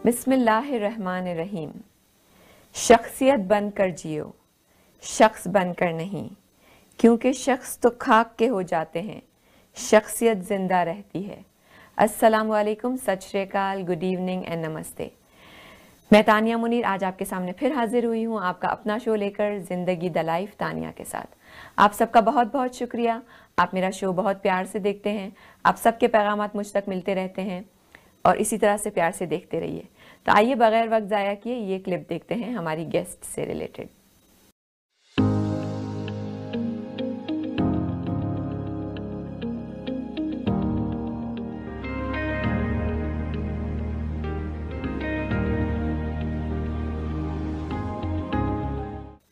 बिस्मिल्लाहिर्रहमानिर्रहीम। शख्सियत बनकर जियो, शख्स बनकर नहीं, क्योंकि शख्स तो खाक के हो जाते हैं, शख्सियत जिंदा रहती है। अस्सलामु अलैकुम, सत श्री अकाल, गुड इवनिंग एंड नमस्ते। मैं तानिया मुनीर आज आपके सामने फिर हाजिर हुई हूँ आपका अपना शो लेकर, जिंदगी द लाइफ तानिया के साथ। आप सबका बहुत बहुत शुक्रिया, आप मेरा शो बहुत प्यार से देखते हैं, आप सबके पैगामात मुझ तक मिलते रहते हैं और इसी तरह से प्यार से देखते रहिए। तो आइए बगैर वक्त ज़ाया किए ये क्लिप देखते हैं हमारी गेस्ट से रिलेटेड।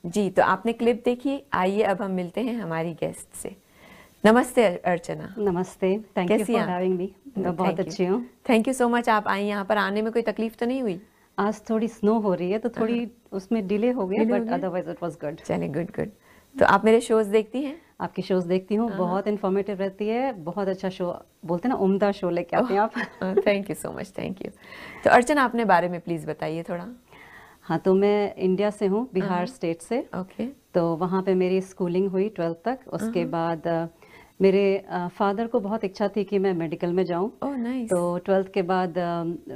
जी, तो आपने क्लिप देखी, आइए अब हम मिलते हैं हमारी गेस्ट से। नमस्ते अर्चना। नमस्ते, थैंक यू फॉर हैविंग मी। मैं बहुत अच्छी हूँ। Thank you so much. आप आई, यहाँ पर आने में कोई तकलीफ तो नहीं हुई? आज थोड़ी स्नो हो रही है तो थोड़ी उसमें डिले हो गया, but otherwise it was good. चलिए, गुड गुड। तो आप मेरे शोज देखती हैं? आपके शोज देखती हूँ, बहुत इन्फॉर्मेटिव रहती है, बहुत अच्छा शो, बोलते हैं ना उम्दा शो लेके आते हैं आप। Thank you so much, thank you. तो अर्चना अपने बारे में प्लीज बताइए थोड़ा। हाँ, तो मैं इंडिया से हूँ, बिहार स्टेट से। ओके। तो वहाँ पे मेरी स्कूलिंग हुई 12th तक। उसके बाद मेरे फादर को बहुत इच्छा थी कि मैं मेडिकल में जाऊँ। नाइस। तो 12th के बाद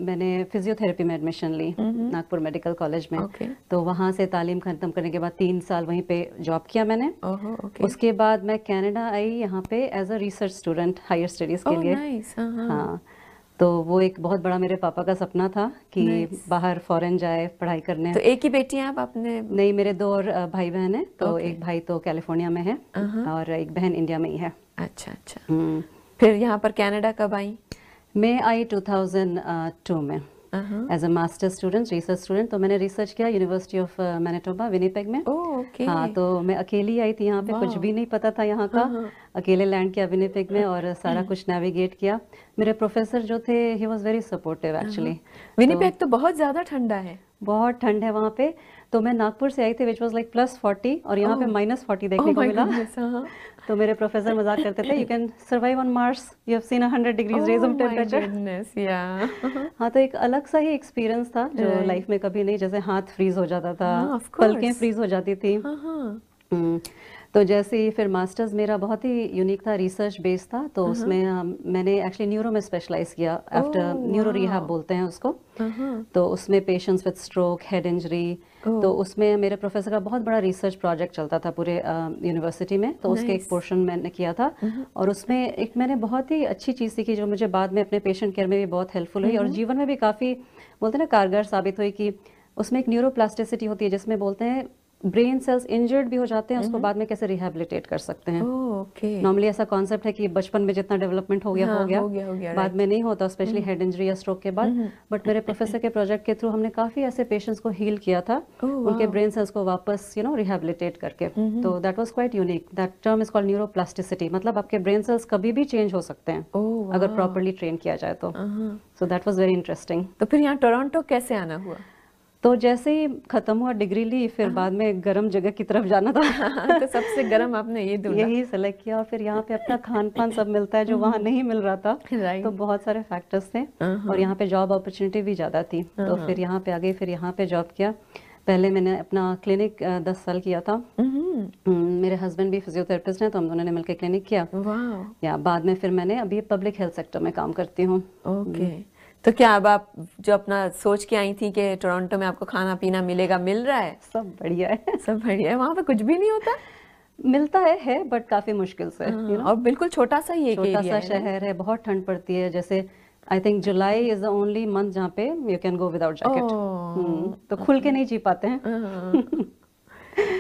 मैंने फिजियोथेरेपी में एडमिशन ली नागपुर मेडिकल कॉलेज में। तो वहाँ से तालीम खत्म करने के बाद 3 साल वहीं पे जॉब किया मैंने। उसके बाद मैं कनाडा आई यहाँ पे as a research student higher studies के लिए। नाइस। हाँ, तो वो एक बहुत बड़ा मेरे पापा का सपना था कि बाहर फॉरेन जाए पढ़ाई करने। तो एक ही बेटी हैं आप अपने? नहीं, मेरे 2 और भाई बहन हैं। तो एक भाई तो कैलिफोर्निया में है और एक बहन इंडिया में ही है। अच्छा अच्छा। फिर यहाँ पर कनाडा कब आई? मैं आई 2002 में as a master student, research student. तो मैंने रिसर्च किया यूनिवर्सिटी ऑफ मैनिटोबा विनिपेग में। हाँ, तो मैं अकेली आई थी यहाँ पे, कुछ भी नहीं पता था यहाँ का। अकेले लैंड किया विनिपेग में और सारा कुछ नेविगेट किया। मेरे प्रोफेसर जो थे he was very supportive actually. Winnipeg तो बहुत ज्यादा ठंडा है। बहुत ठंड है वहाँ पे। तो मैं नागपुर से आई थी विच वाज लाइक +40 और यहाँ पे -40 देखने को मिला। तो मेरे प्रोफेसर मजाक करते थे, you can survive on Mars, you have seen 100 degrees raise of temperature. हाँ, तो एक अलग सा ही एक्सपीरियंस था जो लाइफ में कभी नहीं, जैसे हाथ फ्रीज हो जाता था, पलकें फ्रीज हो जाती थी। तो जैसे ही फिर मास्टर्स मेरा बहुत ही यूनिक था, रिसर्च बेस्ड था। तो उसमें मैंने एक्चुअली न्यूरो में स्पेशलाइज किया, आफ्टर न्यूरो रिहैब बोलते हैं उसको। तो उसमें patients with stroke, head injury. तो उसमें मेरे प्रोफेसर का बहुत बड़ा रिसर्च प्रोजेक्ट चलता था पूरे यूनिवर्सिटी में। तो उसके एक पोर्शन मैंने किया था और उसमें एक मैंने बहुत ही अच्छी चीज़ सीखी जो मुझे बाद में अपने पेशेंट केयर में भी बहुत हेल्पफुल हुई और जीवन में भी काफ़ी बोलते हैं ना कारगर साबित हुई। कि उसमें एक न्यूरोप्लास्टिसिटी होती है जिसमें बोलते हैं ब्रेन सेल्स इंजर्ड भी हो जाते हैं, उसको बाद में कैसे रिहैबिलिटेट कर सकते हैं। नॉर्मली ऐसा कॉन्सेप्ट है कि बचपन में जितना डेवलपमेंट हो गया बाद में नहीं होता, स्पेशली हेड इंजरी या स्ट्रोक के बाद। बट मेरे प्रोफेसर के प्रोजेक्ट के थ्रू हमने काफी ऐसे पेशेंट्स को हील किया था, उनके ब्रेन सेल्स को वापस रिहैबिलिटेट करके। तो that was quite unique. That term is called neuroplasticity, मतलब आपके ब्रेन सेल्स कभी भी चेंज हो सकते हैं अगर प्रॉपर्ली ट्रेन किया जाए तो। So that was very interesting. तो फिर यहाँ टोरंटो कैसे आना हुआ? तो जैसे ही खत्म हुआ डिग्री ली, फिर बाद में गर्म जगह की तरफ जाना था। तो सबसे गर्म आपने यही सेलेक्ट किया और फिर यहाँ पे अपना खान पान सब मिलता है जो वहाँ नहीं मिल रहा था। तो बहुत सारे फैक्टर्स थे और यहाँ पे जॉब अपॉर्चुनिटी भी ज़्यादा थी। तो फिर यहाँ पे आ गई, फिर यहाँ पे जॉब किया। पहले मैंने अपना क्लिनिक 10 साल किया था। मेरे हस्बैंड भी फिजियोथेरेपिस्ट हैं तो हम दोनों ने मिलकर क्लिनिक किया। या बाद में फिर मैंने अभी पब्लिक हेल्थ सेक्टर में काम करती हूँ। तो क्या अब आप जो अपना सोच के आई थी कि टोरंटो में आपको खाना पीना मिलेगा, मिल रहा है? सब बढ़िया है। सब बढ़िया है। वहाँ पे कुछ भी नहीं होता? मिलता है बट काफी मुश्किल से। और बिल्कुल छोटा सा ही छोटा सा शहर है, बहुत ठंड पड़ती है। जैसे I think July is the only month जहाँ पे you can go without jacket. तो खुल के नहीं जी पाते हैं।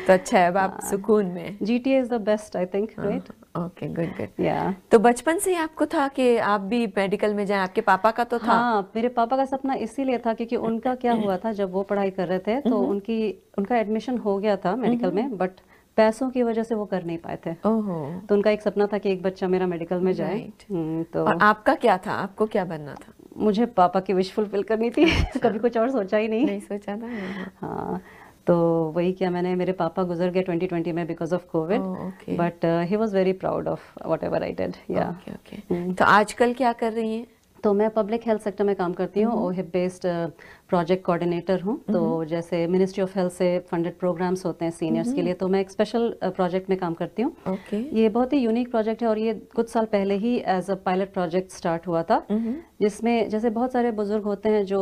तो अच्छा है, अब आप सुकून में। GTA is the best I think, right? Okay, good good. या तो बचपन से ही आपको था कि आप भी मेडिकल में जाएं? आपके पापा का तो था? हाँ, मेरे पापा का सपना इसीलिए था क्योंकि उनका क्या हुआ था जब वो पढ़ाई कर रहे थे तो उनका एडमिशन हो गया था मेडिकल में, बट पैसों की वजह से वो कर नहीं पाए थे। तो उनका एक सपना था कि एक बच्चा मेरा मेडिकल में जाए। तो और आपका क्या था? आपको क्या बनना था? मुझे पापा की विश फुलफिल करनी थी। कभी कुछ और सोचा ही नहीं सोचा था। हाँ, तो वही किया मैंने। मेरे पापा गुजर गए 2020 में because of Covid, but he was very proud of whatever I did. या तो आजकल क्या कर रही हैं? तो मैं पब्लिक हेल्थ सेक्टर में काम करती हूँ, ओहिप बेस्ड प्रोजेक्ट कोऑर्डिनेटर हूँ। तो जैसे मिनिस्ट्री ऑफ हेल्थ से फंडेड प्रोग्राम्स होते हैं सीनियर्स के लिए, तो मैं एक स्पेशल प्रोजेक्ट में काम करती हूँ। ये बहुत ही यूनिक प्रोजेक्ट है और ये कुछ साल पहले ही as a pilot project start हुआ था, जिसमें जैसे बहुत सारे बुजुर्ग होते हैं जो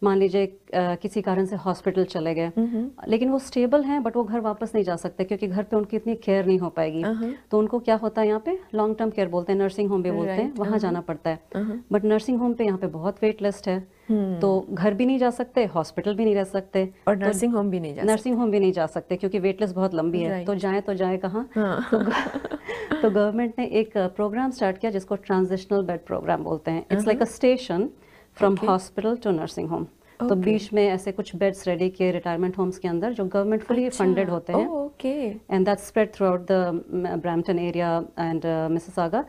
मान लीजिए किसी कारण से हॉस्पिटल चले गए, लेकिन वो स्टेबल हैं बट वो घर वापस नहीं जा सकते क्योंकि घर पे उनकी इतनी केयर नहीं हो पाएगी। तो उनको क्या होता है, यहाँ पे लॉन्ग टर्म केयर बोलते हैं, नर्सिंग होम भी बोलते हैं, वहाँ जाना पड़ता है। बट नर्सिंग होम पे यहाँ पे बहुत वेट लिस्ट है, तो घर भी नहीं जा सकते, हॉस्पिटल भी नहीं रह सकते, और नर्सिंग होम भी नहीं जा सकते क्योंकि वेट लिस्ट बहुत लंबी है। तो जाए कहाँ? तो गवर्नमेंट ने एक प्रोग्राम स्टार्ट किया जिसको ट्रांजिशनल बेड प्रोग्राम बोलते हैं। It's like a station from hospital to nursing home. तो बीच में ऐसे कुछ बेड्स रेडी किए रिटायरमेंट होम्स के अंदर जो गवर्नमेंट फुली फंडेड होते हैं, and that spread throughout the Brampton area and Mississauga.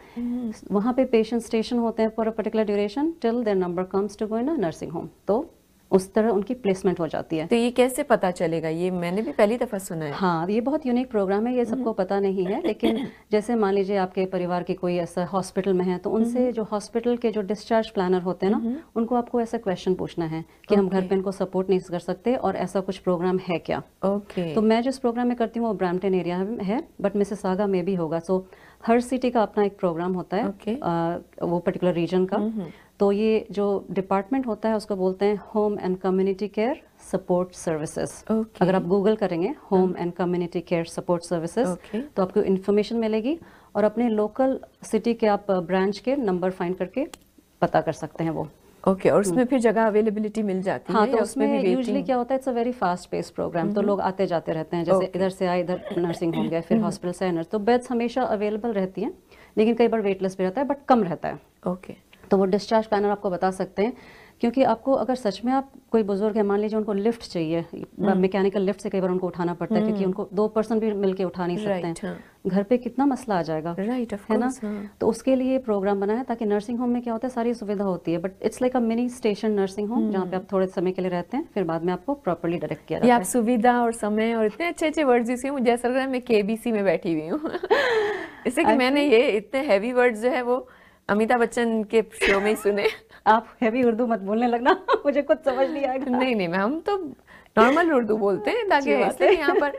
वहाँ पे पेशेंट स्टेशन होते हैं for a particular duration till their number comes to go in a nursing home. तो उस तरह उनकी प्लेसमेंट हो जाती है। तो ये कैसे पता चलेगा? ये मैंने भी पहली दफा सुना है। हाँ, ये बहुत यूनिक प्रोग्राम है, ये सबको पता नहीं है। लेकिन जैसे मान लीजिए आपके परिवार के कोई ऐसा हॉस्पिटल में है, तो उनसे जो हॉस्पिटल के जो डिस्चार्ज प्लानर होते हैं ना, उनको आपको ऐसा क्वेश्चन पूछना है कि हम घर पे इनको सपोर्ट नहीं कर सकते और ऐसा कुछ प्रोग्राम है क्या। तो मैं जिस प्रोग्राम में करती हूँ वो ब्रैम्पटन एरिया में है, बट मिसिसागा में भी होगा। सो हर सिटी का अपना एक प्रोग्राम होता है, वो पर्टिकुलर रीजन का। तो ये जो डिपार्टमेंट होता है उसको बोलते हैं home and community care support services. अगर आप गूगल करेंगे home and community care support services, तो आपको इन्फॉर्मेशन मिलेगी और अपने लोकल सिटी के आप ब्रांच के नंबर फाइंड करके पता कर सकते हैं वो। और उसमें फिर जगह अवेलेबिलिटी मिल जाती है? हाँ, तो उसमें यूजुअली क्या होता है, it's a very fast pace program. तो लोग आते जाते रहते हैं, जैसे इधर से आए, इधर नर्सिंग होम गए, फिर हॉस्पिटल से आए नर्स। तो बेड्स हमेशा अवेलेबल रहती हैं, लेकिन कई बार वेट लिस्ट भी रहता है, बट कम रहता है। तो वो डिस्चार्ज प्लानर आपको बता सकते हैं, क्योंकि आपको अगर सच में आप कोई बुजुर्ग है, मान लीजिए उनको लिफ्ट चाहिए, मैकेनिकल लिफ्ट से कई बार उनको उठाना पड़ता है क्योंकि उनको 2 पर्सन भी मिलके उठा नहीं सकते हैं। घर पे कितना मसला आ जाएगा, है ना? तो उसके लिए प्रोग्राम बना है ताकि नर्सिंग होम में क्या होता है, सारी सुविधा होती है, but it's like a mini station nursing home, जहाँ पे आप थोड़े समय के लिए रहते हैं, फिर बाद में आपको प्रॉपर्ली डायरेक्ट किया जाता है। आप सुविधा और समय और इतने अच्छे अच्छे वर्ड्स यूज किए, मुझे ऐसा लग रहा है मैं केबीसी में बैठी हुई हूँ। इससे कि मैंने ये इतने हैवी वर्ड्स जो है वो अमिताभ बच्चन के शो में ही सुने। आप हैवी उर्दू मत बोलने लगना, मुझे कुछ समझ नहीं आएगा। नहीं हम तो नॉर्मल उर्दू बोलते हैं, ताकि इसलिए यहाँ पर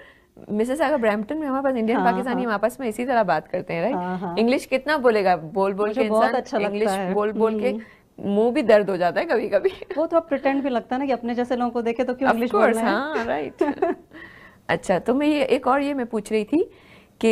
मिसिसागा ब्रैम्पटन में हमारे पास इंडियन पाकिस्तानी हम आपस में इसी तरह बात करते हैं, राइट? इंग्लिश कितना बोलेगा, बोल के इंसान इंग्लिश बोल के मुंह भी दर्द हो जाता है कभी कभी। वो तो प्रिटेंड भी लगता है ना कि अपने जैसे लोगों को देखे तो क्यों इंग्लिश बोल रहे हैं। हाँ, राइट। अच्छा, तो मैं ये एक और मैं पूछ रही थी कि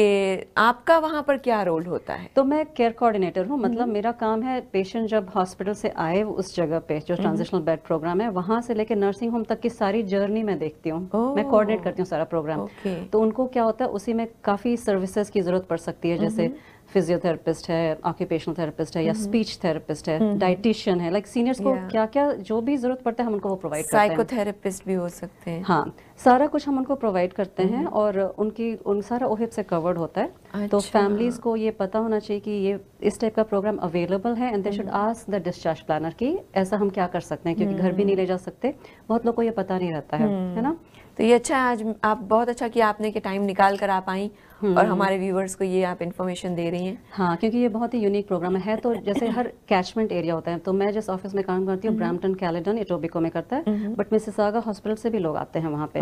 आपका वहाँ पर क्या रोल होता है? तो मैं केयर कोऑर्डिनेटर हूँ, मतलब मेरा काम है पेशेंट जब हॉस्पिटल से आए उस जगह पे जो ट्रांजिशनल बेड प्रोग्राम है, वहाँ से लेकर नर्सिंग होम तक की सारी जर्नी मैं देखती हूँ। मैं कोऑर्डिनेट करती हूँ सारा प्रोग्राम। तो उनको क्या होता है, उसी में काफ़ी सर्विसेज की ज़रूरत पड़ सकती है, जैसे फिजियोथेरेपिस्ट है, ऑक्यूपेशनल थेरेपिस्ट है, या स्पीच थेरेपिस्ट है, डाइटिशियन है, लाइक सीनियर्स को क्या क्या जो भी जरूरत पड़ता है हम उनको वो प्रोवाइड करते हैं। साइकोथेरेपिस्ट भी हो सकते हैं। हाँ, सारा कुछ हम उनको प्रोवाइड करते हैं और उन सारा ओहिप से कवर्ड होता है। तो फैमिलीज को ये पता होना चाहिए कि ये इस टाइप का प्रोग्राम अवेलेबल है, and they should ask the discharge planner कि ऐसा हम क्या कर सकते हैं, क्योंकि घर भी नहीं ले जा सकते, बहुत लोग को ये पता नहीं रहता है ना? तो ये अच्छा, आज आप बहुत अच्छा किया आपने कि टाइम निकाल कर आप आई और हमारे व्यूवर्स को ये आप इन्फॉर्मेशन दे रही हैं। हाँ, क्योंकि ये बहुत ही यूनिक प्रोग्राम है। तो जैसे हर कैचमेंट एरिया होता है, तो मैं जिस ऑफिस में काम करती हूँ ब्रैम्पटन, कैलेडन, इटोबिको में करता है, बट मिसिसागा हॉस्पिटल से भी लोग आते हैं वहाँ पे।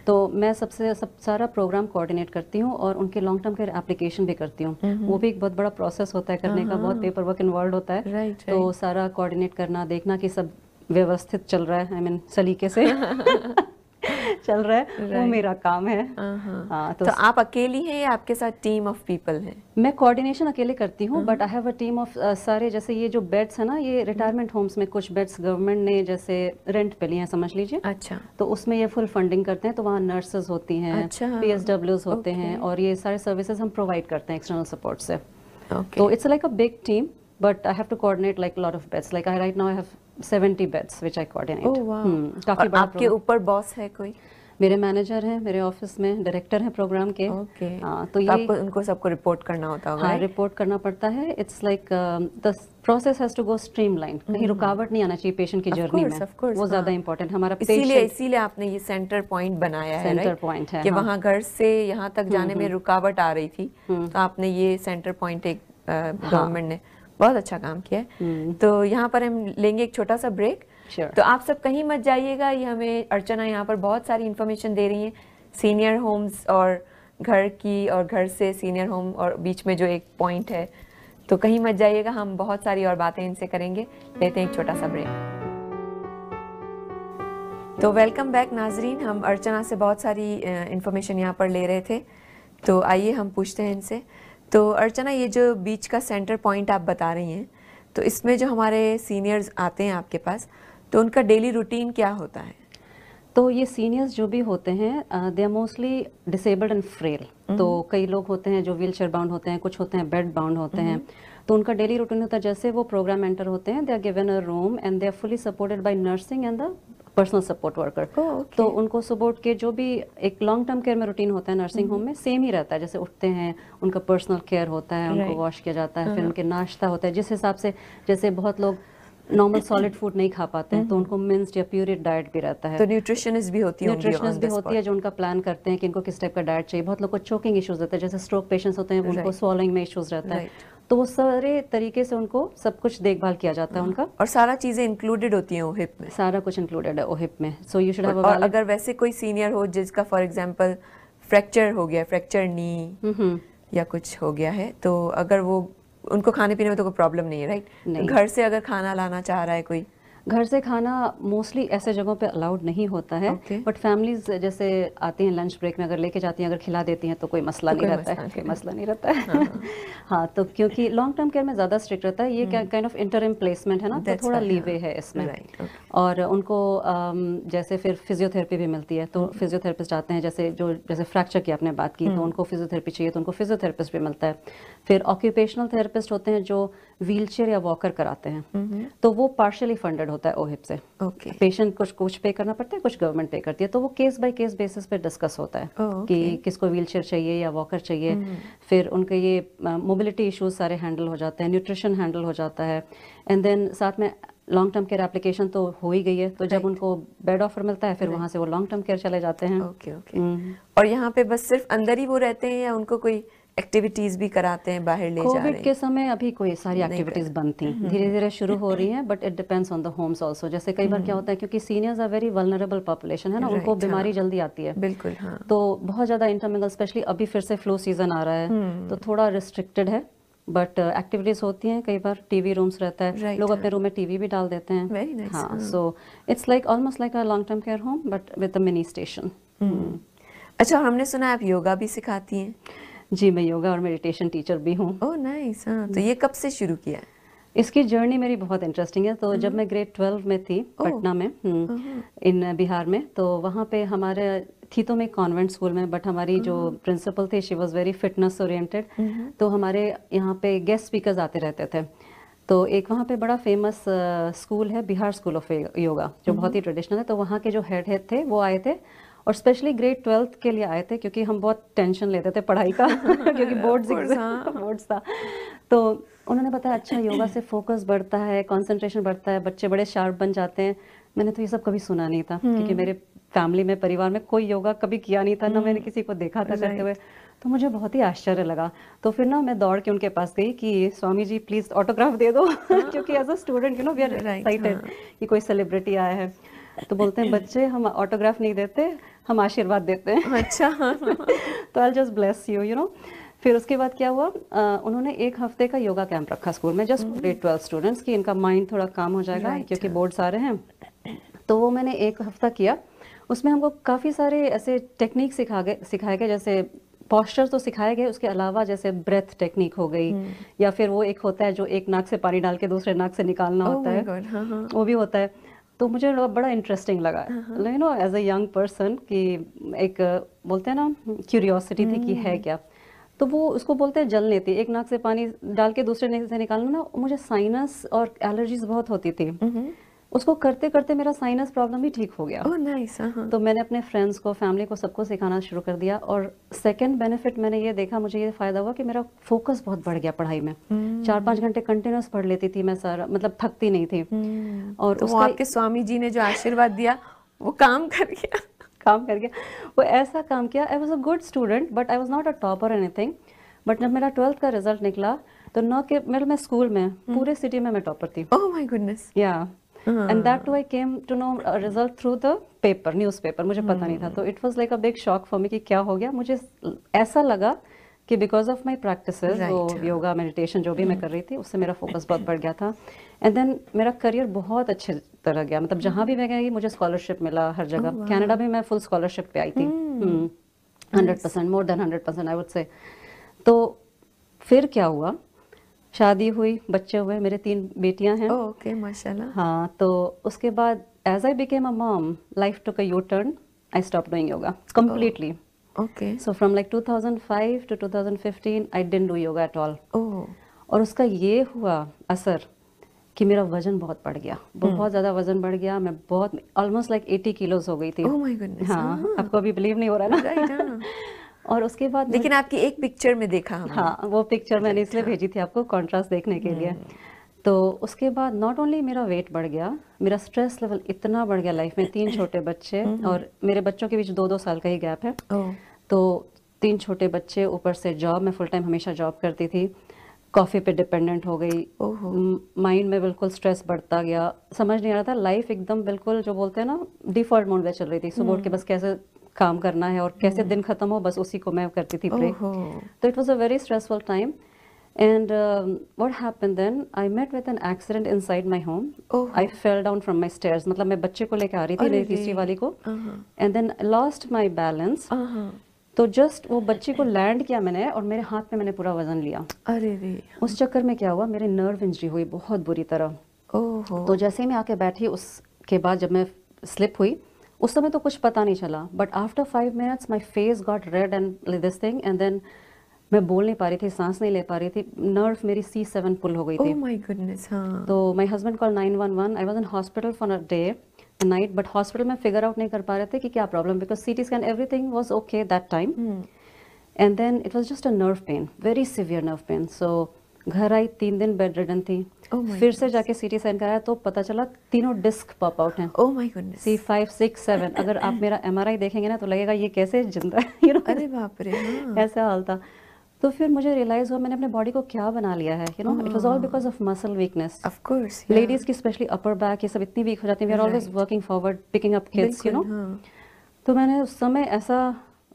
तो मैं सारा प्रोग्राम कोऑर्डिनेट करती हूँ और उनके लॉन्ग टर्म केयर एप्लीकेशन भी करती हूँ। वो भी एक बहुत बड़ा प्रोसेस होता है करने का, बहुत पेपर वर्क इन्वॉल्व होता है। तो सारा कोऑर्डिनेट करना, देखना कि सब व्यवस्थित चल रहा है, आई मीन सलीके से चल रहा है, वो मेरा काम है। हाँ, तो आप अकेली हैं या आपके साथ टीम ऑफ पीपल है? मैं कोऑर्डिनेशन अकेले करती हूँ, but I have a team of सारे, जैसे ये जो बेड्स है ना, ये रिटायरमेंट होम्स में कुछ बेड्स गवर्नमेंट ने जैसे रेंट पे लिए हैं, समझ लीजिए। अच्छा। तो उसमें ये फुल फंडिंग करते हैं, तो वहाँ नर्सेज होती हैं, PSWs होते हैं, और ये सारे सर्विसेज हम प्रोवाइड करते हैं एक्सटर्नल सपोर्ट से। तो it's like a big team, but I have to coordinate like lot of beds, like I right now I have 70 beds which I coordinate. काफी बड़ा। आपके ऊपर बॉस है कोई? मेरे मैनेजर हैं, मेरे ऑफिस में डायरेक्टर हैं प्रोग्राम के। तो ये आपको उनको सबको रिपोर्ट करना होता होगा? हाँ, रिपोर्ट करना पड़ता है। It's like the process has to go streamline, कहीं रुकावट नहीं आना चाहिए पेशेंट की जर्नी में, वो ज्यादा इंपॉर्टेंट हमारा। इसीलिए आपने ये सेंटर पॉइंट बनाया है, सेंटर पॉइंट है कि वहाँ घर से यहाँ तक जाने में रुकावट आ रही थी, तो आपने ये सेंटर पॉइंट एक गवर्नमेंट ने बहुत अच्छा काम किया है। तो यहाँ पर हम लेंगे एक छोटा सा ब्रेक। तो आप सब कहीं मत जाइएगा, ये हमें अर्चना यहाँ पर बहुत सारी इन्फॉर्मेशन दे रही हैं सीनियर होम्स और घर की, और घर से सीनियर होम और बीच में जो एक पॉइंट है। तो कहीं मत जाइएगा, हम बहुत सारी और बातें इनसे करेंगे। लेते हैं एक छोटा सा ब्रेक। तो वेलकम बैक नाजरीन, हम अर्चना से बहुत सारी इन्फॉर्मेशन यहाँ पर ले रहे थे। तो आइए हम पूछते हैं इनसे। तो अर्चना, ये जो बीच का सेंटर पॉइंट आप बता रही हैं, तो इसमें जो हमारे सीनियर्स आते हैं आपके पास, तो उनका डेली रूटीन क्या होता है? तो ये सीनियर्स जो भी होते हैं they are mostly disabled and frail. तो कई लोग होते हैं जो व्हील चेयर बाउंड होते हैं, कुछ होते हैं बेड बाउंड होते हैं। तो उनका डेली रूटीन होता है, जैसे वो प्रोग्राम एंटर होते हैं, they are given a room and they are fully supported by nursing and the personal support worker. तो उनको सपोर्ट के जो भी एक लॉन्ग टर्म केयर में रूटीन होता है नर्सिंग होम में, सेम ही रहता है। जैसे उठते हैं, उनका पर्सनल केयर होता है, उनको वॉश किया जाता है, फिर उनके नाश्ता होता है जिस हिसाब से, जैसे बहुत लोग नॉर्मल सॉलिड फूड नहीं खा पाते हैं, तो उनको मिन्स्ड या प्यूरिड डाइट भी रहता है। तो न्यूट्रिशनिस्ट भी होती है जो उनका प्लान करते हैं कि इनको किस टाइप का डाइट चाहिए। बहुत लोग को चोकिंग इश्यूज रहते हैं, जैसे स्ट्रोक पेशेंट्स होते हैं, उनको स्वॉलोइंग में इश्यूज रहता है। तो वो सारे तरीके से उनको सब कुछ देखभाल किया जाता है उनका, और सारा चीजें इंक्लूडेड होती हैं ओहिप में। सारा कुछ इंक्लूडेड है ओहिप में। सो यू शुड हैव और अगर वैसे कोई सीनियर हो जिसका फॉर एग्जांपल फ्रैक्चर हो गया, फ्रैक्चर नी या कुछ हो गया है, तो अगर वो, उनको खाने पीने में तो कोई प्रॉब्लम नहीं है, राइट? नहीं। घर से अगर खाना लाना चाह रहा है कोई, घर से खाना मोस्टली ऐसे जगहों पे अलाउड नहीं होता है, बट फैमिलीज जैसे आती हैं लंच ब्रेक में, अगर लेके जाती हैं, अगर खिला देती हैं तो कोई मसला नहीं रहता है, कोई मसला नहीं रहता है। हाँ, तो क्योंकि लॉन्ग टर्म केयर में ज़्यादा स्ट्रिक्ट रहता है, ये काइंड ऑफ इंटरिम प्लेसमेंट है ना, तो थोड़ा लीवे है इसमें। और उनको जैसे फिर फिजियोथेरेपी भी मिलती है, तो फिजियोथेरेपिस्ट आते हैं, जैसे फ्रैक्चर की आपने बात की, तो उनको फिजियोथेरेपी चाहिए तो उनको फिजियोथेरेपिस्ट भी मिलता है। फिर ऑक्यूपेशनल थेरेपिस्ट होते हैं जो व्हील चेयर या वॉकर कराते हैं, तो वो पार्शियली फंडेड होता है ओहिप से। पेशेंट कुछ पे करना पड़ता है, कुछ गवर्नमेंट पे करती है। तो वो केस बाय केस बेसिस पे डिस्कस होता है कि किसको व्हील चेयर चाहिए या वॉकर चाहिए। फिर उनके ये मोबिलिटी इश्यूज सारे हैंडल हो जाते हैं, न्यूट्रिशन हैंडल हो जाता है, एंड देन साथ में लॉन्ग टर्म केयर एप्लीकेशन तो हो ही गई है। तो जब उनको बेड ऑफर मिलता है, फिर वहाँ से वो लॉन्ग टर्म केयर चले जाते हैं। और यहाँ पे बस सिर्फ अंदर ही वो रहते हैं या उनको कोई एक्टिविटीज भी कराते हैं, बाहर ले जा रहे हैं? कोविड के समय अभी कोई सारी एक्टिविटीज बंद थी, धीरे धीरे शुरू हो रही हैं, but it depends on the homes also. जैसे कई बार क्या होता है, क्योंकि seniors are very vulnerable population है ना, उनको बीमारी जल्दी आती है। बिल्कुल, हाँ। तो बहुत ज्यादा इंटरमिंगल, स्पेशली अभी फिर से फ्लू सीजन आ रहा है, तो थोड़ा रिस्ट्रिक्टेड है, बट एक्टिविटीज होती हैं। कई बार टीवी रूम्स रहता है, लोग अपने रूम में टीवी भी डाल देते हैं। हाँ, so it's like almost like a long term care home but with a mini station. अच्छा, हमने सुना आप योगा भी सिखाती हैं? जी, मैं योगा और मेडिटेशन टीचर भी हूँ। Oh nice. हाँ, तो ये कब से शुरू किया? इसकी जर्नी मेरी बहुत इंटरेस्टिंग है। तो जब मैं ग्रेड 12 में थी पटना में, इन बिहार में, तो वहाँ पे हमारे थी तो मैं कॉन्वेंट स्कूल में, बट हमारी जो प्रिंसिपल थी she was very fitness oriented. तो हमारे यहाँ पे गेस्ट स्पीकर्स आते रहते थे। तो एक वहाँ पे बड़ा फेमस स्कूल है, बिहार स्कूल ऑफ योगा, जो बहुत ही ट्रेडिशनल है। तो वहाँ के जो हेड थे वो आए थे, और स्पेशली ग्रेड 12 के लिए आए थे, क्योंकि हम बहुत टेंशन लेते थे पढ़ाई का क्योंकि बोर्ड्स था। तो उन्होंने बताया, अच्छा योगा से फोकस बढ़ता है, कंसंट्रेशन बढ़ता है, बच्चे बड़े शार्प बन जाते हैं। मैंने तो ये सब कभी सुना नहीं था, क्योंकि मेरे फैमिली में, परिवार में कोई योगा कभी किया नहीं था, ना मैंने किसी को देखा था करते हुए। तो मुझे बहुत ही आश्चर्य लगा। तो फिर ना मैं दौड़ के उनके पास गई कि स्वामी जी प्लीज ऑटोग्राफ दे दो क्योंकि as a student we are excited कि कोई सेलिब्रिटी आया है। तो बोलते हैं, बच्चे हम ऑटोग्राफ नहीं देते, हम आशीर्वाद देते हैं। अच्छा। तो I just bless you know. फिर उसके बाद क्या हुआ, उन्होंने 1 हफ्ते का योगा कैंप रखा स्कूल में, जस्ट ग्रेड 12 स्टूडेंट्स की, इनका माइंड थोड़ा काम हो जाएगा क्योंकि बोर्ड्स आ रहे हैं। तो वो मैंने 1 हफ्ता किया। उसमें हमको काफ़ी सारे ऐसे टेक्निक सिखाए गए, जैसे पॉस्चर तो सिखाए गए, उसके अलावा जैसे ब्रेथ टेक्निक हो गई, या फिर वो एक होता है जो एक नाक से पानी डाल के दूसरे नाक से निकालना होता है, वो भी होता है। तो मुझे बड़ा इंटरेस्टिंग लगा, you know, as a young person, कि एक बोलते हैं ना क्यूरियोसिटी थी कि है क्या। तो वो उसको बोलते हैं जल लेती, एक नाक से पानी डाल के दूसरे नाक से निकालना ना। मुझे साइनस और एलर्जीज बहुत होती थी, उसको करते करते मेरा साइनस प्रॉब्लम भी ठीक हो गया। Oh nice. तो मैंने अपने फ्रेंड्स को, फैमिली को, सबको सिखाना शुरू कर दिया। और सेकंड बेनिफिट मैंने ये देखा, मुझे ये फायदा हुआ कि मेरा फोकस बहुत बढ़ गया पढ़ाई में। 4-5 घंटे कंटिन्यूस पढ़ लेती थी मैं, सारा मतलब थकती नहीं थी। और तो आपके स्वामी जी ने जो आशीर्वाद दिया वो काम कर गया। वो ऐसा काम किया। I was a good student but I was not a topper anything. But जब मेरा 12th का रिजल्ट निकला तो न के मतलब मैं स्कूल में पूरे सिटी में मैं टॉपर थी। Oh my goodness. Yeah and that too I came to know result through the paper, newspaper, मुझे पता नहीं था। तो it was like a big shock for me कि क्या हो गया। मुझे ऐसा लगा कि बिकॉज ऑफ माई प्रैक्टिसेस, वो योगा मेडिटेशन जो भी मैं कर रही थी, उससे मेरा फोकस बहुत बढ़ गया था। एंड देन मेरा करियर बहुत अच्छे तरह गया, मतलब जहाँ भी मैं गई मुझे स्कॉलरशिप मिला हर जगह। कनाडा में मैं फुल स्कॉलरशिप पे आई थी, 100%, more than 100% I would say. तो फिर क्या हुआ, शादी हुई, बच्चे हुए, मेरे 3 बेटियां हैं। ओके, माशाल्लाह। हाँ, तो उसके बाद as I became a mom, life took a U turn, I stop doing yoga completely. Okay. So from like 2005 to 2015 I didn't do yoga at all. Oh. और उसका ये हुआ असर कि मेरा वजन बहुत बढ़ गया, बहुत ज़्यादा वजन बढ़ गया। मैं बहुत ऑलमोस्ट लाइक 80 किलोज हो गई थी। Oh my goodness. हाँ, आपको अभी बिलीव नहीं हो रहा ना? Right, हाँ। और उसके बाद लेकिन आपकी एक पिक्चर में देखा हमने। हाँ, वो पिक्चर मैंने इसलिए भेजी थी आपको, कॉन्ट्रास्ट देखने के लिए। तो उसके बाद नॉट ओनली मेरा वेट बढ़ गया, मेरा स्ट्रेस लेवल इतना बढ़ गया लाइफ में। 3 छोटे बच्चे और मेरे बच्चों के बीच 2-2 साल का ही गैप है। तो 3 छोटे बच्चे, ऊपर से जॉब, मैं फुल टाइम हमेशा जॉब करती थी, कॉफ़ी पे डिपेंडेंट हो गई, माइंड में बिल्कुल स्ट्रेस बढ़ता गया, समझ नहीं आ रहा था। लाइफ एकदम बिल्कुल जो बोलते हैं ना डिफ़ॉल्ट मोड में चल रही थी। सुबह उठ के बस कैसे काम करना है और कैसे दिन खत्म हो, बस उसी को मैं करती थी प्रे। तो it was a very stressful time. And what happened then? I met with an accident inside my home. I fell down from my stairs. मतलब मैं बच्चे को लेकर आ रही थी, मेरी तीसरी वाली को, and then lost my balance. तो जस्ट वो बच्चे को लैंड किया मैंने और मेरे हाथ में मैंने पूरा वजन लिया। अरे रे। उस चक्कर में क्या हुआ, मेरे नर्व इंजरी हुई बहुत बुरी तरह। तो जैसे ही मैं आके बैठी, उसके बाद जब मैं स्लिप हुई, उस समय तो कुछ पता नहीं चला, but after 5 minutes my face got red and this thing, and then मैं बोल नहीं पा रही थी, सांस नहीं ले पा रही थी, नर्व मेरी C7 पुल हो गई थी। Oh my goodness. हाँ। तो my husband call 911। I was in hospital for a day night, but hospital में फिगर आउट नहीं कर पा रहे थे कि क्या problem, because CT scan everything was okay that time, and then it was just a nerve pain, very severe nerve pain. So घर आई, 3 दिन बेड रिडन थी। फिर से जाके CT स्कैन कराया तो पता चला 3 डिस्क पॉप आउट हैं। ओह माय गुडनेस। C5, 6, 7। अगर आप मेरा MRI देखेंगे ना तो लगेगा ये कैसे जिंदा है, you know? अरे बाप रे। ऐसा हाल था। तो फिर मुझे रियलाइज हुआ मैंने अपने बॉडी को क्या बना लिया है, you know, it was all because of muscle weakness. Of course, ladies की स्पेशली अपर बैक ये सब इतनी वीक हो जाती है, we are always working forward, picking up kids, you know. तो मैंने उस समय ऐसा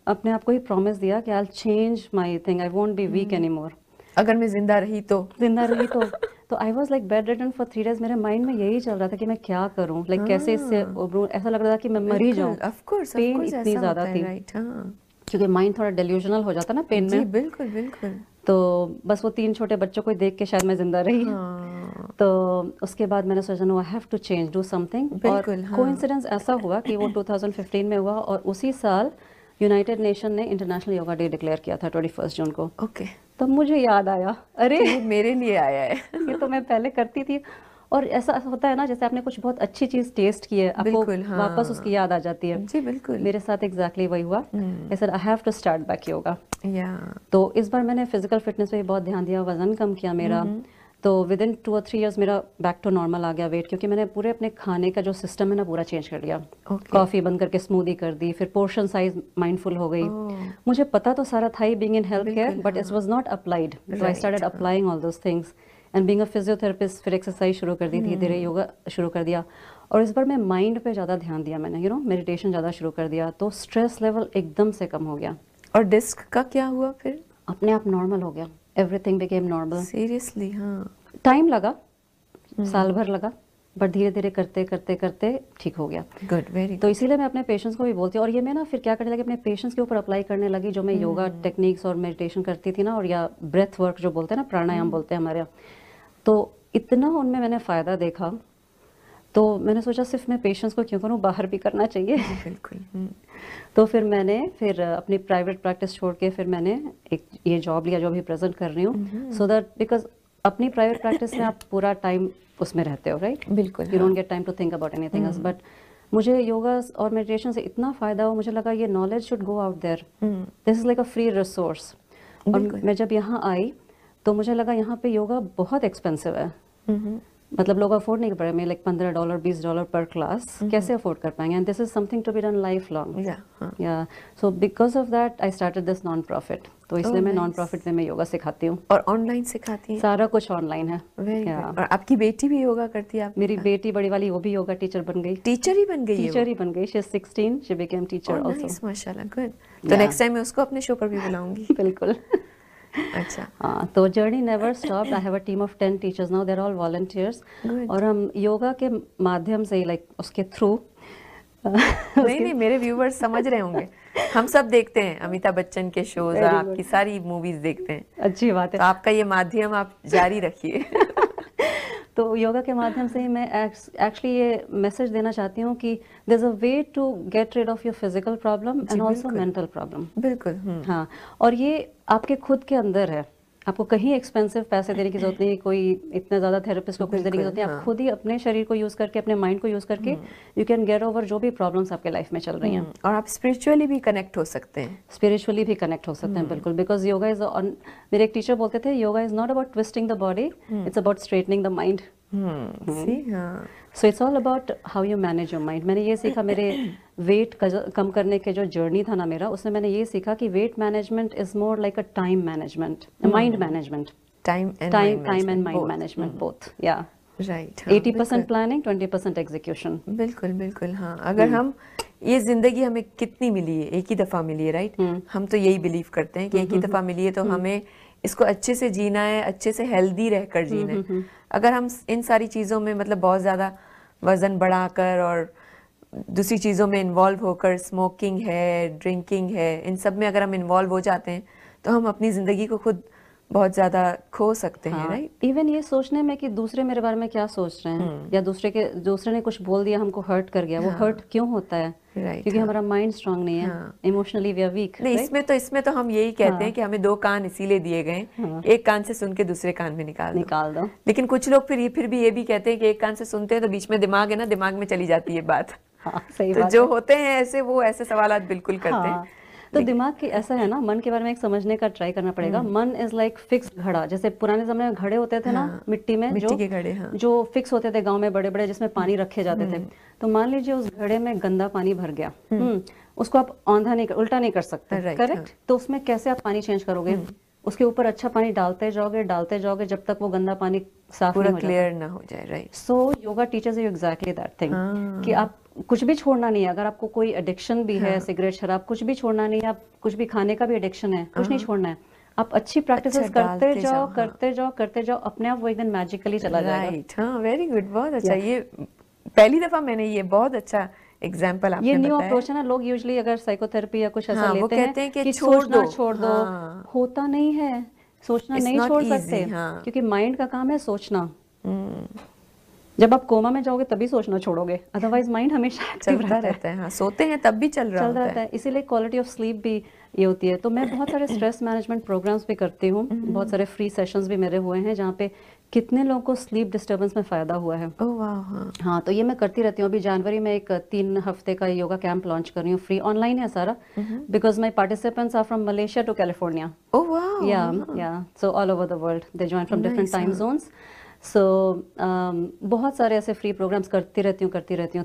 अपने आप को ही प्रॉमिस दिया कि I will change my thing, I won't be weak anymore. अगर मैं जिंदा रही तो I was like bed ridden for 3 days। मेरे माइंड में यही चल रहा था कि मैं क्या करूं, लाइक कैसे इससे उबरूं। ऐसा लग रहा था कि मैं मर ही जाऊं। ऑफ कोर्स, पेन इतनी ज्यादा थी, राइट। हाँ, क्योंकि माइंड थोड़ा डेल्यूजनल हो जाता ना पेन में। बिल्कुल बिल्कुल। तो बस वो 3 छोटे बच्चों को देख के शायद मैं जिंदा रही। तो उसके बाद मैंने सोचा no, I have to change, do something. और कोइंसिडेंस ऐसा हुआ कि वो 2015 में हुआ और उसी साल यूनाइटेड नेशन ने इंटरनेशनल योगा डे डिक्लेयर किया था 21 जून को। ओके। तो मुझे याद आया, अरे ये मेरे लिए आया है। ये तो मैं पहले करती थी। और ऐसा होता है ना, जैसे आपने कुछ बहुत अच्छी चीज टेस्ट की है, आपको वापस उसकी याद आ जाती है। जी बिल्कुल। मेरे साथ एग्जैक्टली वही हुआ। I said I have to start back yoga. तो इस बार मैंने फिजिकल फिटनेस पे बहुत ध्यान दिया, वजन कम किया मेरा। तो विद इन 2 or 3 years मेरा बैक टू नॉर्मल आ गया वेट, क्योंकि मैंने पूरे अपने खाने का जो सिस्टम है ना पूरा चेंज कर दिया। कॉफी बंद करके स्मूदी कर दी, फिर पोर्शन साइज माइंडफुल हो गई। मुझे पता तो सारा था ही being in health care, but it was not applied. So I started applying all those things and being a physiotherapist, फिर एक्सरसाइज शुरू कर दी, धीरे धीरे योगा शुरू कर दिया। और इस बार मैं माइंड पे ज़्यादा ध्यान दिया मैंने, यू नो, मेडिटेशन ज़्यादा शुरू कर दिया। तो स्ट्रेस लेवल एकदम से कम हो गया। और डिस्क का क्या हुआ फिर? अपने आप नॉर्मल हो गया, एवरीथिंग बिकेम नॉर्मल। सीरियसली? हाँ। टाइम लगा, साल भर लगा, बट धीरे धीरे करते करते करते ठीक हो गया। Good, very. तो इसीलिए मैं अपने पेशेंट्स को भी बोलती हूँ। और ये मैं ना फिर क्या करने लगी, अपने पेशेंट्स के ऊपर अप्लाई करने लगी, जो मैं योगा टेक्निक्स और मेडिटेशन करती थी ना, और या ब्रेथ वर्क जो बोलते हैं ना, प्राणायाम बोलते हैं हमारे यहाँ। तो इतना उनमें मैंने फ़ायदा देखा, तो मैंने सोचा सिर्फ मैं पेशेंट्स को क्यों करूँ, बाहर भी करना चाहिए। बिल्कुल। तो फिर मैंने अपनी प्राइवेट प्रैक्टिस छोड़ के फिर मैंने एक ये जॉब लिया जो अभी प्रेजेंट कर रही हूँ। सो दैट बिकॉज अपनी प्राइवेट प्रैक्टिस में आप पूरा टाइम उसमें रहते हो, राइट? बिल्कुल। You don't get time to think about anything else. But मुझे योगा और मेडिटेशन से इतना फ़ायदा हो, मुझे लगा ये knowledge should go out there, this is like a free resource. और मैं जब यहाँ आई तो मुझे लगा यहाँ पे योगा बहुत एक्सपेंसिव है। मतलब लोग अफोर्ड नहीं कर पाएंगे, लाइक $15 $20 पर क्लास कैसे अफोर्ड कर पाएंगे, and this is something to be done life long. Yeah so because of that I started this non profit, तो इसलिए मैं नॉन प्रॉफिट में योगा सिखाती हूँ। और ऑनलाइन सिखाती है? सारा कुछ ऑनलाइन है। और आपकी बेटी भी योगा करती है? मेरी बेटी बड़ी वाली वो भी योगा टीचर बन गई। टीचर ही बन गई? टीचर ही बन गई। She is 16, she became teacher also. माशाल्लाह, गुड। तो नेक्स्ट टाइम मैं उसको अपने शो पर भी बुलाऊंगी। बिल्कुल। अच्छा, हाँ, तो journey never stopped. I have a team of 10 teachers now, they are all volunteers. और हम योगा के माध्यम से लाइक उसके थ्रू नहीं, मेरे व्यूवर्स समझ रहे होंगे, हम सब देखते हैं अमिताभ बच्चन के शोज, आपकी सारी मूवीज देखते हैं। अच्छी बात है। तो आपका ये माध्यम आप जारी रखिए। तो योगा के माध्यम से ही मैं एक्चुअली ये मैसेज देना चाहती हूँ कि there is a way to get rid of your physical problem and also mental problem. बिल्कुल। हाँ, और ये आपके खुद के अंदर है, आपको कहीं एक्सपेंसिव पैसे देने की जरूरत नहीं, कोई इतना ज्यादा थेरेपिस्ट को कुछ देने की जरूरत नहीं। आप खुद ही अपने शरीर को यूज करके, अपने माइंड को यूज करके यू कैन गेट ओवर जो भी प्रॉब्लम्स आपके लाइफ में चल रही हैं। और आप स्पिरिचुअली भी कनेक्ट हो सकते हैं। स्पिरिचुअली भी कनेक्ट हो सकते हैं, बिल्कुल। बिकॉज योगा इज, मेरे एक टीचर बोलते थे, yoga is not about twisting the body, it's about straightening the mind. So it's all about how you manage your mind. मैंने ये सीखा, मेरे वेट कम करने के जो जर्नी था ना मेरा, उसमें मैंने ये सीखा कि weight management is more like a time management, mind management, time and mind management both. या राइट, 80% प्लानिंग, 20% एग्जीक्यूशन। बिल्कुल बिल्कुल। हाँ, अगर हम ये जिंदगी हमें कितनी मिली है, एक ही दफा मिली है, राइट? हम तो यही बिलीव करते हैं कि एक ही दफा मिली है, तो हमें इसको अच्छे से जीना है, अच्छे से हेल्दी रहकर जीना है। अगर हम इन सारी चीज़ों में मतलब बहुत ज़्यादा वज़न बढ़ाकर और दूसरी चीज़ों में इन्वॉल्व होकर, स्मोकिंग है, ड्रिंकिंग है, इन सब में अगर हम इन्वॉल्व हो जाते हैं तो हम अपनी ज़िंदगी को खुद बहुत ज़्यादा खो सकते हैं, राइट? इवन ये सोचने में कि दूसरे मेरे बारे में क्या सोच रहे हैं, या दूसरे ने कुछ बोल दिया, हमको हर्ट कर गया, वो हर्ट क्यों होता है? क्योंकि हमारा माइंड स्ट्रांग नहीं है, इमोशनली वी आर वीक। नहीं, इसमें तो हम यही कहते हैं कि हमें 2 कान इसीलिए दिए गए, एक कान से सुन के दूसरे कान में निकाल दो। लेकिन कुछ लोग फिर भी ये भी कहते हैं कि एक कान से सुनते हैं तो बीच में दिमाग है ना, दिमाग में चली जाती है बात। सही तो बात जो होते हैं ऐसे, वो ऐसे सवालात बिल्कुल करते हैं। तो दिमाग की ऐसा है ना, मन के बारे में एक समझने का ट्राई करना पड़ेगा। मन इज लाइक फिक्स घड़ा, जैसे पुराने समय में घड़े होते थे ना, मिट्टी के घड़े, जो फिक्स होते थे गांव में, बड़े बड़े, जिसमें पानी रखे जाते थे। तो मान लीजिए उस घड़े में गंदा पानी भर गया, उसको आप उल्टा नहीं कर सकते, करेक्ट? तो उसमें कैसे आप पानी चेंज करोगे? उसके ऊपर अच्छा पानी डालते जाओगे जब तक वो गंदा पानी साफ नहीं हो जाता, क्लियर ना हो जाए, right? So yoga teachers you exactly that thing, कि आप कुछ भी छोड़ना नहीं है। अगर आपको कोई एडिक्शन भी है, सिगरेट शराब, कुछ भी छोड़ना नहीं है, आप कुछ भी खाने का भी एडिक्शन है, कुछ नहीं छोड़ना है, आप अच्छी प्रैक्टिस करते जाओ, अपने आप वो एक दिन मैजिकली चला जाएगा। राइट, हाँ, वेरी गुड, बहुत अच्छा। ये पहली दफा मैंने ये बहुत अच्छा एग्जाम्पल आपने ये न्यू बताया। अप्रोच है ना, लोग यूजुअली अगर साइकोथेरेपी या कुछ ऐसा लेते हैं कि छोड़ दो, होता नहीं है, सोचना नहीं छोड़ सकते, क्योंकि माइंड का काम है सोचना। जब आप कोमा में जाओगे तभी सोचना छोड़ोगे, अदरवाइज माइंड हमेशा चलता रहता है। हाँ, सोते हैं तब भी चल रहा होता है। इसीलिए क्वालिटी ऑफ स्लीप भी ये होती है। तो मैं बहुत सारे स्ट्रेस मैनेजमेंट प्रोग्राम्स भी करती हूँ, बहुत सारे फ्री सेशंस भी मेरे हुए हैं, जहाँ पे कितने लोगों को स्लीप डिस्टर्बेंस में फायदा हुआ है। ओह वाह। हाँ, तो ये मैं करती रहती हूँ। अभी जनवरी में एक 3 हफ्ते का योगा कैंप लॉन्च कर रही हूँ, फ्री ऑनलाइन है सारा, because my participants are from Malaysia to California. Oh वाह। Yeah so all over the world, they join from different time zones. So बहुत सारे ऐसे फ्री प्रोग्राम्स करती रहती हूँ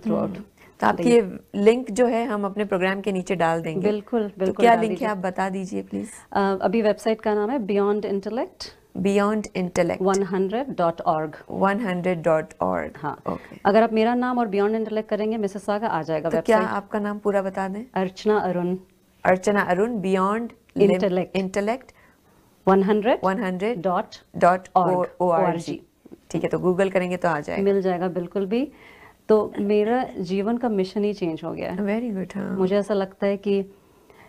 थ्रू आउट। तो आपकी ये लिंक जो है हम अपने प्रोग्राम के नीचे डाल देंगे। बिल्कुल तो क्या लिंक है आप बता दीजिए प्लीज। अभी वेबसाइट का नाम है Beyond Intellect 100.org। 100.org। हाँ, अगर आप मेरा नाम और Beyond Intellect करेंगे, मिसेसागा आ जाएगा वेबसाइट। क्या आपका नाम पूरा बता दें? अर्चना अरुण। Beyond Intellect 100.org। ठीक है, तो गूगल करेंगे तो आ जाएगा, मिल जाएगा बिल्कुल भी। तो मेरा जीवन का मिशन ही चेंज हो गया है। Very good. हाँ, मुझे ऐसा लगता है कि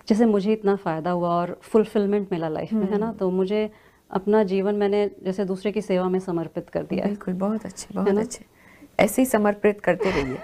जैसे मुझे इतना फायदा हुआ और फुलफिलमेंट मिला लाइफ में, है ना, तो मुझे अपना जीवन मैंने जैसे दूसरे की सेवा में समर्पित कर दिया है। बिल्कुल, बहुत अच्छे, बहुत अच्छे। ऐसे ही समर्पित करते रहिए।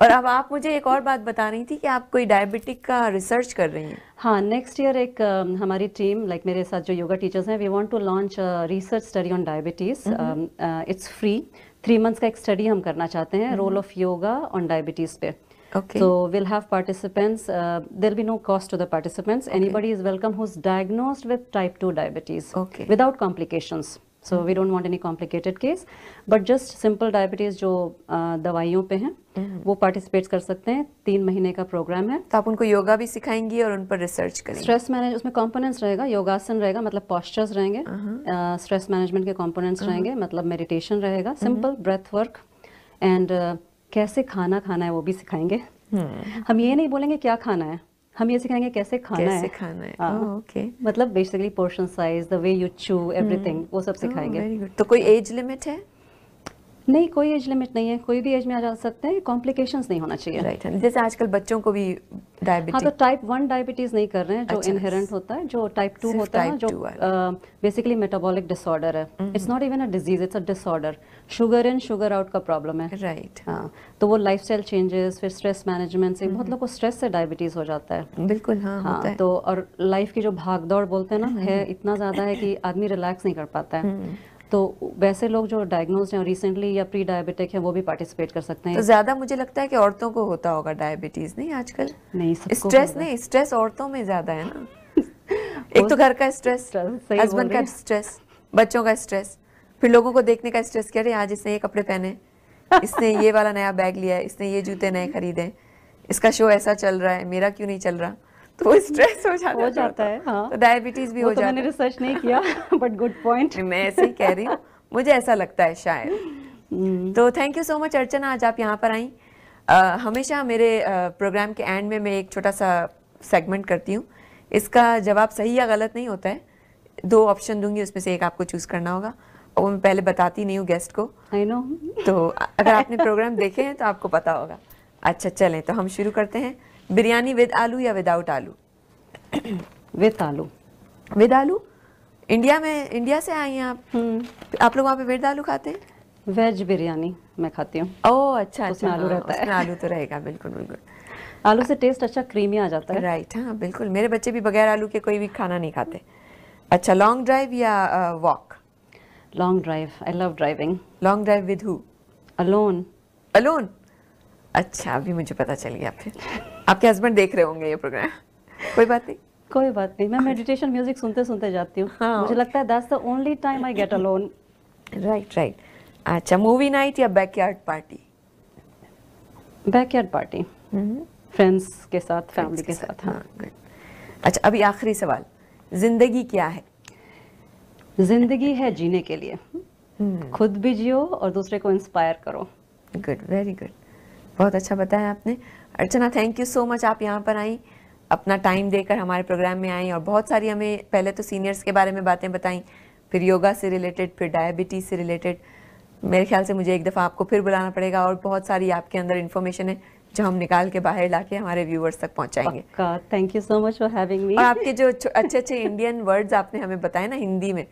और अब आप मुझे एक और बात बता रही थी कि आप कोई डायबिटिक का रिसर्च कर रही हैं। हाँ, नेक्स्ट ईयर एक हमारी टीम, लाइक मेरे साथ जो योगा टीचर्स हैं, we want to launch research study on diabetes. It's free, 3 months का एक स्टडी हम करना चाहते हैं, role of yoga on diabetes पे। Okay. So we'll have participants. There'll be no cost to the participants. Okay. Anybody is welcome who's diagnosed with type 2 diabetes. Okay. Without complications. So we don't want any complicated case, but just simple diabetes जो दवाइयों पे हैं वो participate कर सकते हैं। 3 महीने का प्रोग्राम है। तो आप उनको योगा भी सिखाएंगी और उन पर रिसर्च करेंगे? स्ट्रेस मैनेज उसमें कंपोनेंट्स रहेगा, योगासन रहेगा मतलब पॉस्चर्स रहेंगे, स्ट्रेस मैनेजमेंट के कंपोनेंट्स रहेंगे मतलब मेडिटेशन रहेगा, सिंपल ब्रेथ वर्क, एंड कैसे खाना खाना है वो भी सिखाएंगे। हम ये नहीं बोलेंगे क्या खाना है, हम ये सिखाएंगे कैसे खाना है। ओके, मतलब basically portion size, the way you चू, एवरीथिंग वो सब सिखाएंगे। Very good. तो कोई एज लिमिट है? नहीं, कोई एज लिमिट नहीं है, कोई भी एज में आ जा सकते हैं, कॉम्प्लिकेशंस नहीं होना चाहिए। राइट, जैसे आजकल बच्चों को भी डायबिटीज। हाँ, तो टाइप 1 डायबिटीज नहीं कर रहे हैं, जो इनहेरेंट होता है, जो टाइप 2 होता है, जो बेसिकली मेटाबॉलिक डिसऑर्डर है। It's not even a disease, it's a disorder. Sugar in sugar out का प्रॉब्लम है। राइट, हाँ, तो वो लाइफस्टाइल चेंजेस, फिर स्ट्रेस मैनेजमेंट से बहुत लोग को स्ट्रेस से डायबिटीज हो जाता है। बिल्कुल, हाँ, होता है। तो और लाइफ की जो भाग दौड़ बोलते हैं ना, है इतना ज्यादा है कि आदमी रिलैक्स नहीं कर पाता है। तो वैसे लोग जो डायग्नोज हैं और रिसेंटली या प्री डायबिटिक हैं वो भी पार्टिसिपेट कर सकते हैं। तो ज्यादा मुझे लगता है कि औरतों को होता होगा डायबिटीज, नहीं आजकल? नहीं, सबको स्ट्रेस नहीं, स्ट्रेस औरतों में ज्यादा है ना। एक तो घर का स्ट्रेस, हस्बैंड का स्ट्रेस, बच्चों का स्ट्रेस, फिर लोगों को देखने का स्ट्रेस कि अरे आज इसने ये कपड़े पहने, इसने ये वाला नया बैग लिया है, इसने ये जूते नए खरीदे, इसका शो ऐसा चल रहा है, मेरा क्यों नहीं चल रहा। तो वो स्ट्रेस हो जाता है। हाँ, तो डायबिटीज भी हो जाता है। मैंने रिसर्च नहीं किया बट गुड पॉइंट। मैं ऐसे ही कह रही हूँ, मुझे ऐसा लगता है शायद। तो थैंक यू सो मच अर्चना, आज आप यहाँ पर आई। हमेशा मेरे प्रोग्राम के एंड में मैं एक छोटा सा सेगमेंट करती हूँ, इसका जवाब सही या गलत नहीं होता है, 2 ऑप्शन दूंगी, उसमें से एक आपको चूज करना होगा, और वो मैं पहले बताती नहीं हूँ गेस्ट को। I know. तो अगर आपने प्रोग्राम देखे हैं तो आपको पता होगा। अच्छा, चलें तो हम शुरू करते हैं। बिरयानी विद आलू या विदाउट आलू? विद आलू। विद आलू? इंडिया से आई हैं आप लोग वहाँ पे विद आलू खाते हैं? वेज बिरयानी मैं खाती हूँ। ओह अच्छा, उसमें आलू रहता है। उसमें आलू तो रहेगा, बिल्कुल बिल्कुल। आलू से टेस्ट अच्छा क्रीमी आ जाता है। राइट, हाँ बिल्कुल, मेरे बच्चे भी बगैर आलू के कोई भी खाना नहीं खाते। अच्छा, लॉन्ग ड्राइव या walk? Long drive, I love driving. Long drive with who? Alone. Alone? अच्छा, अभी मुझे पता चल गया। फिर आपके हस्बैंड देख रहे होंगे ये प्रोग्राम। कोई बात नहीं, कोई बात नहीं, मैं मेडिटेशन म्यूजिक सुनते सुनते जाती हूँ। हाँ, मुझे लगता है that's the only time I get alone. Right. अच्छा, मूवी नाइट या backyard party? Backyard party, friends के साथ, फैमिली के साथ। हाँ, गुड। अच्छा, अभी आखिरी सवाल, जिंदगी क्या है? जिंदगी है जीने के लिए, खुद भी जियो और दूसरे को इंस्पायर करो। गुड, वेरी गुड, बहुत अच्छा बताया आपने। अर्चना, थैंक यू सो मच, आप यहाँ पर आई, अपना टाइम देकर हमारे प्रोग्राम में आई और बहुत सारी हमें पहले तो सीनियर्स के बारे में बातें बताई, फिर योगा से रिलेटेड, फिर डायबिटीज़ से रिलेटेड। मेरे ख्याल से मुझे एक दफ़ा आपको फिर बुलाना पड़ेगा और बहुत सारी आपके अंदर इन्फॉर्मेशन है जो हम निकाल के बाहर लाके हमारे व्यूअर्स तक पहुँचाएंगे। Thank you so much for having me. और आपके जो अच्छे अच्छे इंडियन वर्ड्स आपने हमें बताए ना हिंदी में,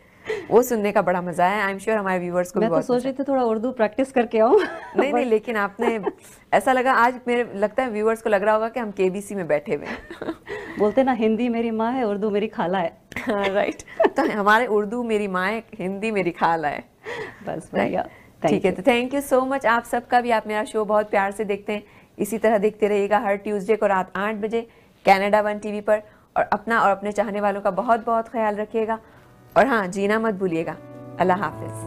वो सुनने का बड़ा मजा है। आई एम श्योर हमारे व्यूअर्स को भी बहुत। मैं तो सोच रही थी थोड़ा उर्दू प्रैक्टिस करके आऊं। नहीं, लेकिन आपने ऐसा लगा, आज मेरे लगता है व्यूअर्स को लग रहा होगा कि हम केबीसी में बैठे हुए हैं। बोलते ना, हिंदी मेरी माँ है, उर्दू मेरी खाला है। राइट, तो हमारे उर्दू मेरी माँ है, हिंदी मेरी खाला है। बस भैया, ठीक है, तो थैंक यू सो मच आप सबका भी। आप मेरा शो बहुत प्यार से देखते हैं, इसी तरह देखते रहिएगा हर ट्यूसडे को रात 8 बजे कैनेडा 1 टीवी पर। और अपना और अपने चाहने वालों का बहुत बहुत ख्याल रखिएगा, और हाँ, जीना मत भूलिएगा। अल्लाह हाफिज।